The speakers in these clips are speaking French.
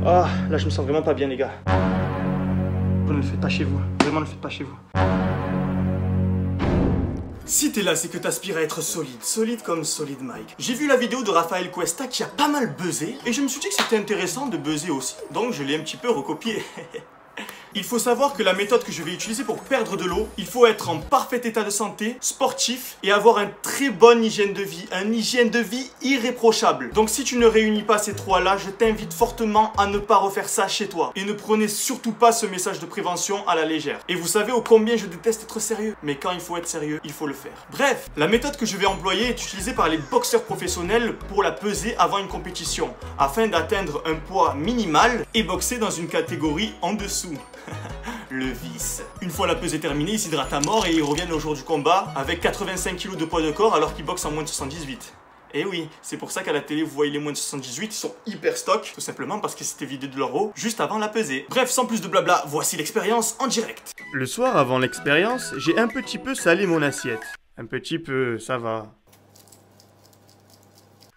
Ah, là je me sens vraiment pas bien les gars. Vous ne le faites pas chez vous. Vraiment ne le faites pas chez vous. Si t'es là, c'est que t'aspires à être solide. Solide comme Solid Mike. J'ai vu la vidéo de Rafael Cuesta qui a pas mal buzzé. Et je me suis dit que c'était intéressant de buzzer aussi. Donc je l'ai un petit peu recopié. Il faut savoir que la méthode que je vais utiliser pour perdre de l'eau, il faut être en parfait état de santé, sportif et avoir une très bonne hygiène de vie. Une hygiène de vie irréprochable. Donc si tu ne réunis pas ces trois-là, je t'invite fortement à ne pas refaire ça chez toi. Et ne prenez surtout pas ce message de prévention à la légère. Et vous savez ô combien je déteste être sérieux. Mais quand il faut être sérieux, il faut le faire. Bref, la méthode que je vais employer est utilisée par les boxeurs professionnels pour la peser avant une compétition, afin d'atteindre un poids minimal et boxer dans une catégorie en dessous. Le vice. Une fois la pesée terminée, ils s'hydratent à mort et ils reviennent au jour du combat avec 85 kg de poids de corps alors qu'ils boxent en moins de 78. Et oui, c'est pour ça qu'à la télé, vous voyez les moins de 78, ils sont hyper stock, tout simplement parce que c'était vidé de leur eau juste avant la pesée. Bref, sans plus de blabla, voici l'expérience en direct. Le soir avant l'expérience, j'ai un petit peu salé mon assiette. Un petit peu, ça va.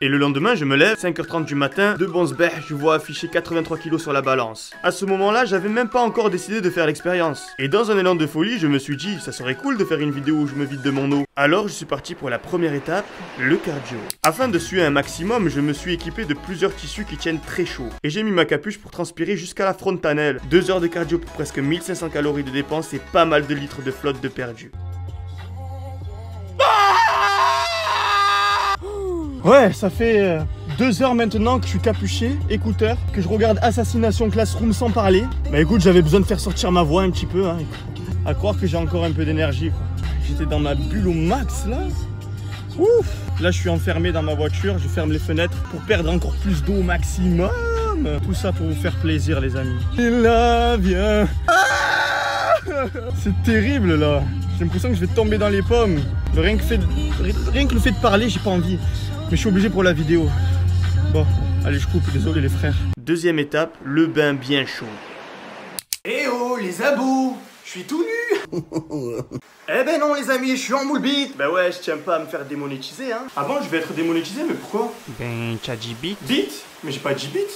Et le lendemain, je me lève, 5h30 du matin, de bon sbeh, je vois afficher 83 kg sur la balance. À ce moment-là, j'avais même pas encore décidé de faire l'expérience. Et dans un élan de folie, je me suis dit, ça serait cool de faire une vidéo où je me vide de mon eau. Alors, je suis parti pour la première étape, le cardio. Afin de suer un maximum, je me suis équipé de plusieurs tissus qui tiennent très chaud. Et j'ai mis ma capuche pour transpirer jusqu'à la frontanelle. 2 heures de cardio pour presque 1500 calories de dépense et pas mal de litres de flotte de perdu. Ouais, ça fait 2 heures maintenant que je suis capuché, écouteur, que je regarde Assassination Classroom sans parler. Bah écoute, j'avais besoin de faire sortir ma voix un petit peu, hein. À croire que j'ai encore un peu d'énergie, quoi. J'étais dans ma bulle au max, là. Ouf. Là, je suis enfermé dans ma voiture, je ferme les fenêtres pour perdre encore plus d'eau au maximum. Tout ça pour vous faire plaisir, les amis. Et là, viens. Ah, c'est terrible, là. J'ai l'impression que je vais tomber dans les pommes. Rien que le fait de parler, j'ai pas envie. Mais je suis obligé pour la vidéo. Bon, allez, je coupe, désolé les frères. Deuxième étape, le bain bien chaud. Eh oh, les abous, je suis tout nu. Eh ben non les amis, je suis en moule bite. Bah ouais, je tiens pas à me faire démonétiser, hein. Avant, je vais être démonétisé, mais pourquoi? Ben, t'as dit bit. Bit? Mais j'ai pas dit bit.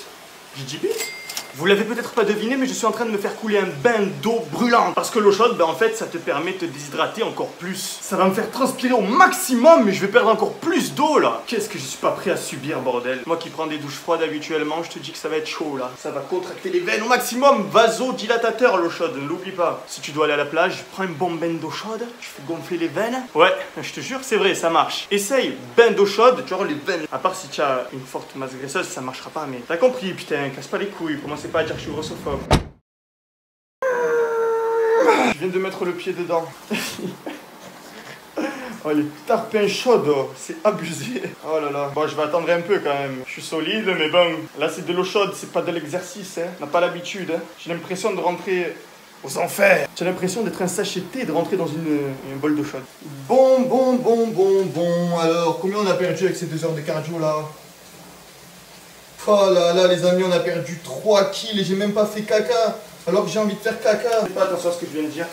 J'ai dit bit. Vous l'avez peut-être pas deviné, mais je suis en train de me faire couler un bain d'eau brûlante. Parce que l'eau chaude, ben en fait, ça te permet de te déshydrater encore plus. Ça va me faire transpirer au maximum, mais je vais perdre encore plus d'eau là. Qu'est-ce que je suis pas prêt à subir, bordel. Moi qui prends des douches froides habituellement, je te dis que ça va être chaud là. Ça va contracter les veines au maximum. Vasodilatateur l'eau chaude, ne l'oublie pas. Si tu dois aller à la plage, prends un bon bain d'eau chaude, tu fais gonfler les veines. Ouais, je te jure, c'est vrai, ça marche. Essaye, bain d'eau chaude, tu vois les veines. À part si tu as une forte masse graisseuse, ça marchera pas, mais t'as compris, putain, casse pas les couilles. Commencez pas à dire que je suis grossophobe. Je viens de mettre le pied dedans. Oh les tarpins chaudes, oh, c'est abusé. Oh là là. Bon, je vais attendre un peu quand même. Je suis solide, mais bon, là c'est de l'eau chaude, c'est pas de l'exercice, hein. On n'a pas l'habitude, hein. J'ai l'impression de rentrer aux enfers. J'ai l'impression d'être un sachet de thé et de rentrer dans une bol d'eau chaude. Bon. Alors, combien on a perdu avec ces 2 heures de cardio là? Oh là là, les amis, on a perdu 3 kills et j'ai même pas fait caca. Alors que j'ai envie de faire caca. Faites pas attention à ce que je viens de dire.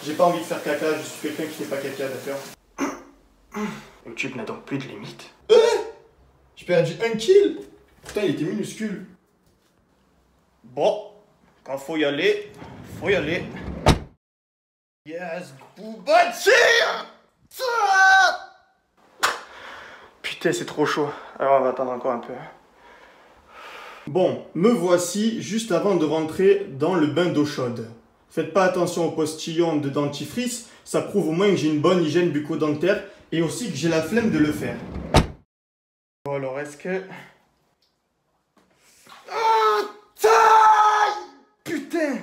J'ai pas envie de faire caca, je suis quelqu'un qui fait pas caca, d'accord. YouTube n'a donc plus de limite. J'ai perdu 1 kill. Putain, il était minuscule. Bon, quand faut y aller, faut y aller. Yes, Booba tire. Putain, c'est trop chaud. Alors on va attendre encore un peu. Bon, me voici juste avant de rentrer dans le bain d'eau chaude. Faites pas attention au postillon de dentifrice, ça prouve au moins que j'ai une bonne hygiène bucco-dentaire et aussi que j'ai la flemme de le faire. Bon alors, est-ce que... Ah, taille. Putain.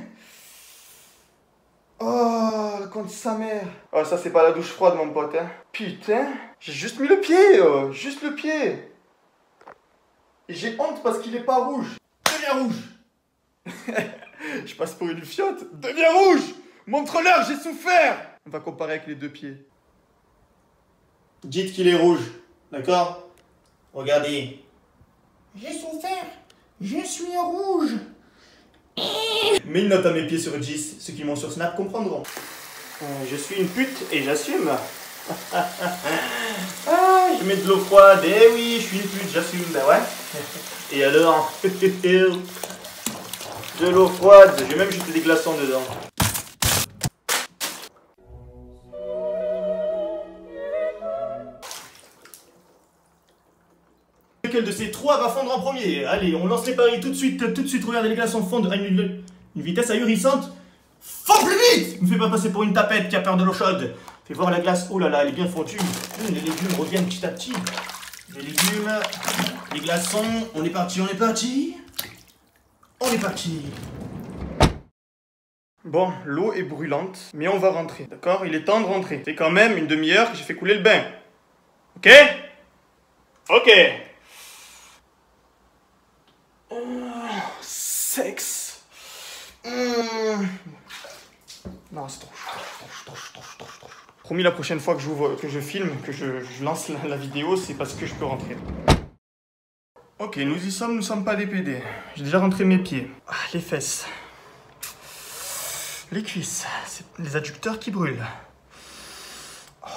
Oh, le compte de sa mère. Oh, ça c'est pas la douche froide, mon pote, hein. Putain, j'ai juste mis le pied, oh, juste le pied. Et j'ai honte parce qu'il est pas rouge. Deviens rouge. Je passe pour une fiotte. Deviens rouge. Montre-leur, j'ai souffert. On va comparer avec les 2 pieds. Dites qu'il est rouge. D'accord? Regardez. J'ai souffert. Je suis rouge. Mets une note à mes pieds sur 10. Ceux qui m'ont sur Snap comprendront. Je suis une pute et j'assume. Ah, je mets de l'eau froide. Eh oui, je suis une pute, j'assume. Ben ouais. Et alors? De l'eau froide, j'ai même jeté des glaçons dedans. Lequel de ces trois va fondre en premier? Allez, on lance les paris tout de suite, regardez les glaçons fondre à une vitesse ahurissante. Fond plus vite! Me fais pas passer pour une tapette qui a peur de l'eau chaude. Fais voir la glace, oh là là, elle est bien fondue. Les légumes reviennent petit à petit. Les légumes, les glaçons, on est parti, on est parti. On est parti. Bon, l'eau est brûlante, mais on va rentrer, d'accord? Il est temps de rentrer. C'est quand même une demi-heure que j'ai fait couler le bain. Ok? Ok. Sexe. Non, c'est trop chaud. Promis, la prochaine fois que je filme, que je lance la vidéo, c'est parce que je peux rentrer. Ok, nous sommes pas des PD. J'ai déjà rentré mes pieds. Ah, les fesses. Les cuisses. C'est les adducteurs qui brûlent. Oh.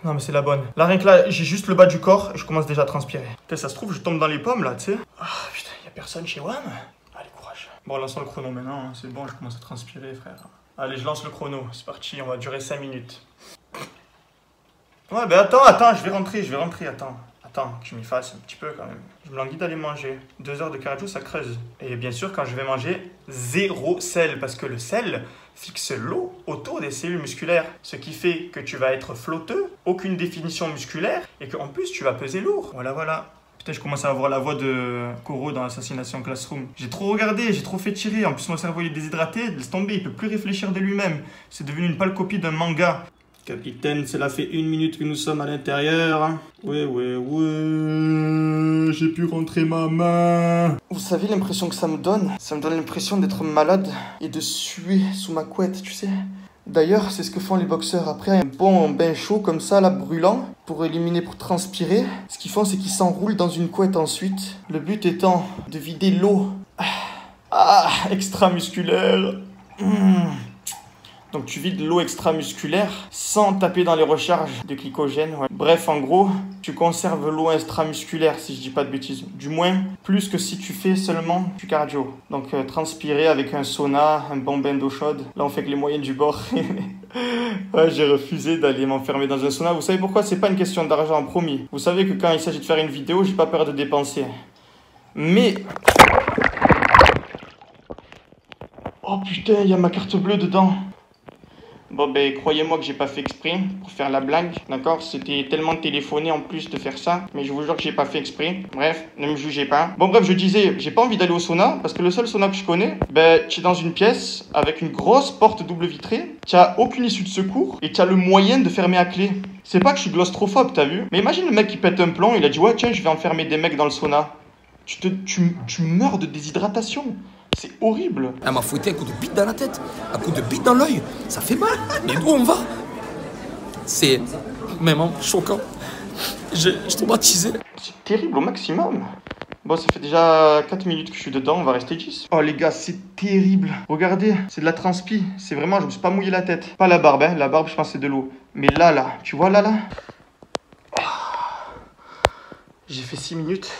Non, mais c'est la bonne. Là, rien que là, j'ai juste le bas du corps et je commence déjà à transpirer. Putain, ça se trouve, je tombe dans les pommes, là, tu sais. Ah, putain, y a personne chez WAM. Allez, courage. Bon, lançons le chrono maintenant. Hein. C'est bon, je commence à transpirer, frère. Allez, je lance le chrono. C'est parti, on va durer 5 minutes. Ouais, ben attends, je vais rentrer, attends. Attends, que je m'y fasse un petit peu quand même. Je me languis d'aller manger. 2 heures de cardio, ça creuse. Et bien sûr, quand je vais manger, 0 sel. Parce que le sel fixe l'eau autour des cellules musculaires. Ce qui fait que tu vas être flotteux, aucune définition musculaire, et qu'en plus, tu vas peser lourd. Voilà. Putain, je commence à avoir la voix de Koro dans Assassination Classroom. J'ai trop regardé, j'ai trop fait tirer. En plus, mon cerveau il est déshydraté. Laisse tomber, il peut plus réfléchir de lui-même. C'est devenu une pâle copie d'un manga. Capitaine, cela fait 1 minute que nous sommes à l'intérieur. Ouais, j'ai pu rentrer ma main. Vous savez l'impression que ça me donne? Ça me donne l'impression d'être malade et de suer sous ma couette, tu sais. D'ailleurs, c'est ce que font les boxeurs. Après un bon bain chaud comme ça, là, brûlant, pour transpirer, ce qu'ils font, c'est qu'ils s'enroulent dans une couette ensuite. Le but étant de vider l'eau. Extramusculaire. Donc tu vides l'eau extramusculaire sans taper dans les recharges de glycogène. Ouais. Bref, en gros, tu conserves l'eau extramusculaire, si je dis pas de bêtises. Du moins, plus que si tu fais seulement du cardio. Donc transpirer avec un sauna, un bon bain d'eau chaude. Là, on fait que les moyens du bord. Ouais, j'ai refusé d'aller m'enfermer dans un sauna. Vous savez pourquoi? C'est pas une question d'argent, promis. Vous savez que quand il s'agit de faire une vidéo, j'ai pas peur de dépenser. Mais... Oh putain, il y a ma carte bleue dedans. Bon ben croyez-moi que j'ai pas fait exprès pour faire la blague, d'accord? C'était tellement téléphoné en plus de faire ça, mais je vous jure que j'ai pas fait exprès. Bref, ne me jugez pas. Bon bref, je disais, j'ai pas envie d'aller au sauna parce que le seul sauna que je connais, ben tu es dans une pièce avec une grosse porte double vitrée, tu as aucune issue de secours et tu as le moyen de fermer à clé. C'est pas que je suis claustrophobe, t'as vu? Mais imagine le mec qui pète un plomb, il a dit ouais tiens je vais enfermer des mecs dans le sauna. Tu meurs de déshydratation. C'est horrible. Elle m'a fouetté un coup de bite dans la tête, un coup de bite dans l'œil. Ça fait mal. Mais d'où on va? C'est vraiment choquant. Je suis traumatisé. C'est terrible au maximum. Bon, ça fait déjà 4 minutes que je suis dedans, on va rester 10. Oh les gars, c'est terrible. Regardez, c'est de la transpi. C'est vraiment, je me suis pas mouillé la tête. Pas la barbe, hein. La barbe, je pense c'est de l'eau. Mais là, tu vois là. J'ai fait 6 minutes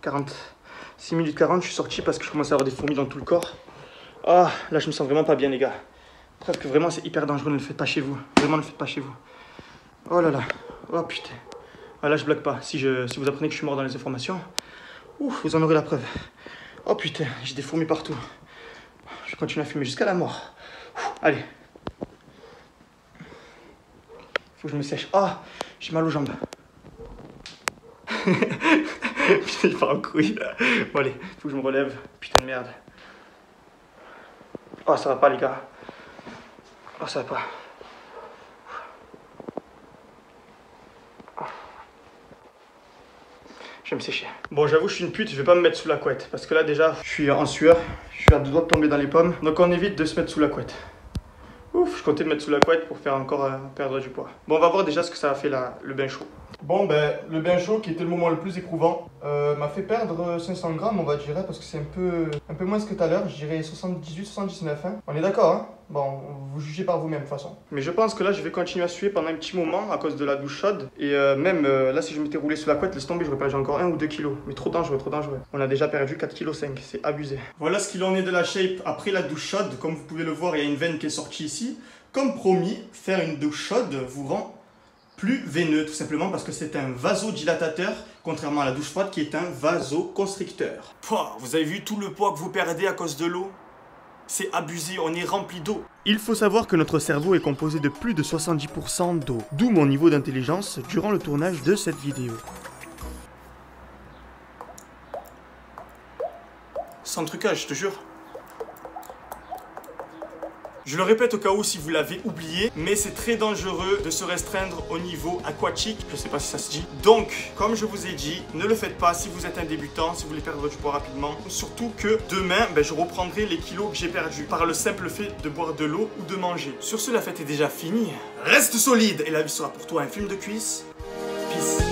40. 6 minutes 40, je suis sorti parce que je commence à avoir des fourmis dans tout le corps. Ah, là je me sens vraiment pas bien les gars. Preuve que vraiment c'est hyper dangereux, ne le faites pas chez vous. Vraiment ne le faites pas chez vous. Oh là là, oh putain. Ah là je blague pas, si vous apprenez que je suis mort dans les informations, ouf, vous en aurez la preuve. Oh putain, j'ai des fourmis partout. Je continue à fumer jusqu'à la mort. Allez. Faut que je me sèche. Ah, j'ai mal aux jambes. Putain, il part en couille. Bon allez, faut que je me relève. Putain de merde. Oh, ça va pas les gars. Oh, ça va pas. Je vais me sécher. Bon, j'avoue, je suis une pute, je vais pas me mettre sous la couette. Parce que là, déjà, je suis en sueur. Je suis à 2 doigts de tomber dans les pommes. Donc on évite de se mettre sous la couette. Ouf, je comptais me mettre sous la couette pour faire encore perdre du poids. Bon, on va voir déjà ce que ça a fait le bain chaud. Bon ben, le bain chaud qui était le moment le plus éprouvant m'a fait perdre 500 grammes on va dire, parce que c'est un peu moins que tout à l'heure, je dirais 78-79 hein. On est d'accord hein? Bon, vous jugez par vous-même de toute façon. Mais je pense que là je vais continuer à suer pendant un petit moment à cause de la douche chaude. Et même là si je m'étais roulé sous la couette, laisse tomber, j'aurais perdu encore 1 ou 2 kilos. Mais trop dangereux, trop dangereux. On a déjà perdu 4,5 kg, c'est abusé. Voilà ce qu'il en est de la shape après la douche chaude. Comme vous pouvez le voir, il y a une veine qui est sortie ici. Comme promis, faire une douche chaude vous rend plus veineux, tout simplement parce que c'est un vasodilatateur, contrairement à la douche froide qui est un vasoconstricteur. Pouah, vous avez vu tout le poids que vous perdez à cause de l'eau? C'est abusé, on est rempli d'eau. Il faut savoir que notre cerveau est composé de plus de 70% d'eau, d'où mon niveau d'intelligence durant le tournage de cette vidéo. Sans trucage, je te jure. Je le répète au cas où si vous l'avez oublié, mais c'est très dangereux de se restreindre au niveau aquatique, je sais pas si ça se dit. Donc, comme je vous ai dit, ne le faites pas si vous êtes un débutant, si vous voulez perdre du poids rapidement. Surtout que demain, je reprendrai les kilos que j'ai perdus par le simple fait de boire de l'eau ou de manger. Sur ce, la fête est déjà finie. Reste solide et la vie sera pour toi un film de cuisse. Peace.